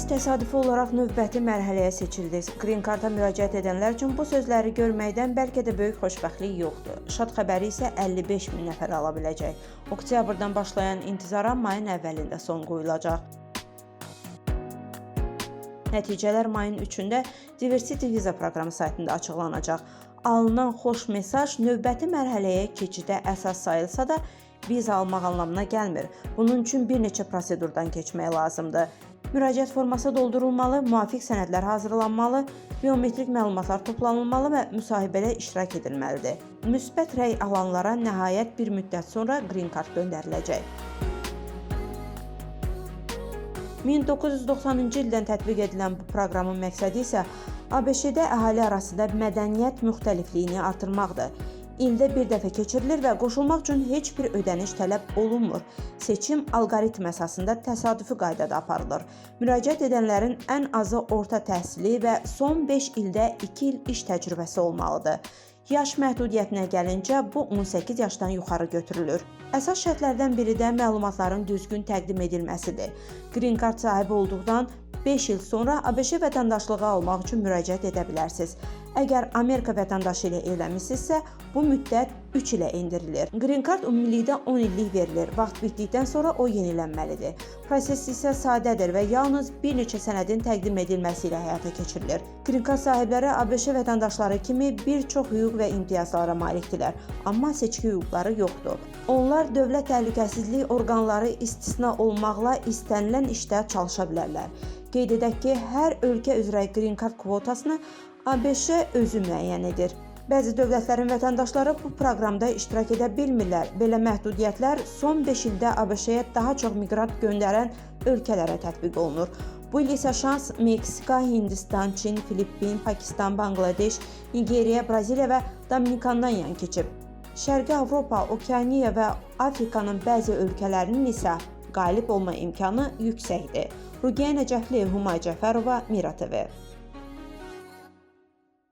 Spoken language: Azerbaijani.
təsadüfi olaraq növbəti mərhələyə seçildiniz. Green Card-a müraciət edənlər üçün bu sözləri görməkdən bəlkə də böyük xoşbəxtlik yoxdur. Şad xəbəri isə 55 min nəfər ala biləcək. Oktyabrdan başlayan intizara mayın əvvəlində son qoyulacaq. Nəticələr mayın 3-də Diversity Visa proqramı saytında açıqlanacaq. Alınan xoş mesaj növbəti mərhələyə keçidə əsas sayılsa da, viza almaq anlamına gəlmir. Bunun üçün bir neçə prosedurdan keçmək lazımdır. Müraciət forması doldurulmalı, müvafiq sənədlər hazırlanmalı, biometrik məlumatlar toplanılmalı və müsahibədə iştirak edilməlidir. Müsbət rəy alanlara nəhayət bir müddət sonra Green Card göndəriləcək. 1990-cı ildən tətbiq edilən bu proqramın məqsədi isə ABŞ-də əhali arasında mədəniyyət müxtəlifliyini artırmaqdır. İldə bir dəfə keçirilir və qoşulmaq üçün heç bir ödəniş tələb olunmur. Seçim alqoritm əsasında təsadüfi qaydada aparılır. Müraciət edənlərin ən azı orta təhsili və son 5 ildə 2 il iş təcrübəsi olmalıdır. Yaş məhdudiyyətinə gəlincə, bu 18 yaşdan yuxarı götürülür. Əsas şərtlərdən biri də məlumatların düzgün təqdim edilməsidir. Green Card sahibi olduqdan 5 il sonra ABŞ vətəndaşlığı almaq üçün müraciət edə bilərsiniz. Əgər Amerika vətəndaşı ilə evlənmisinizsə, bu müddət 3 ilə endirilir. Green Card ümumilikdə 10 illik verilir. Vaxt bitdikdən sonra o yenilənməlidir. Proses isə sadədir və yalnız bir neçə sənədin təqdim edilməsi ilə həyata keçirilir. Green Card sahibləri ABŞ vətəndaşları kimi bir çox hüquq və imtiyazlara malikdirlər, amma seçki hüquqları yoxdur. Onlar dövlət təhlükəsizlik orqanları istisna olmaqla istənilən işdə çalışa bilərlər. Qeyd edək ki, hər ölkə üzrə Green Card kvotasını ABŞ özü müəyyən edir. Bəzi dövlətlərin vətəndaşları bu proqramda iştirak edə bilmirlər. Belə məhdudiyyətlər son 5 ildə ABŞ-yə daha çox miqrant göndərən ölkələrə tətbiq olunur. Bu il isə şans Meksika, Hindistan, Çin, Filippin, Pakistan, Bangladeş, Nigeriya, Braziliya və Dominikandan yan keçib. Şərqi Avropa, Okeaniya və Afrikanın bəzi ölkələrinin isə qalib olma imkanı yüksəkdir. Ruqiyyə Nəcəfli, Humay Cəfərova, Mira TV.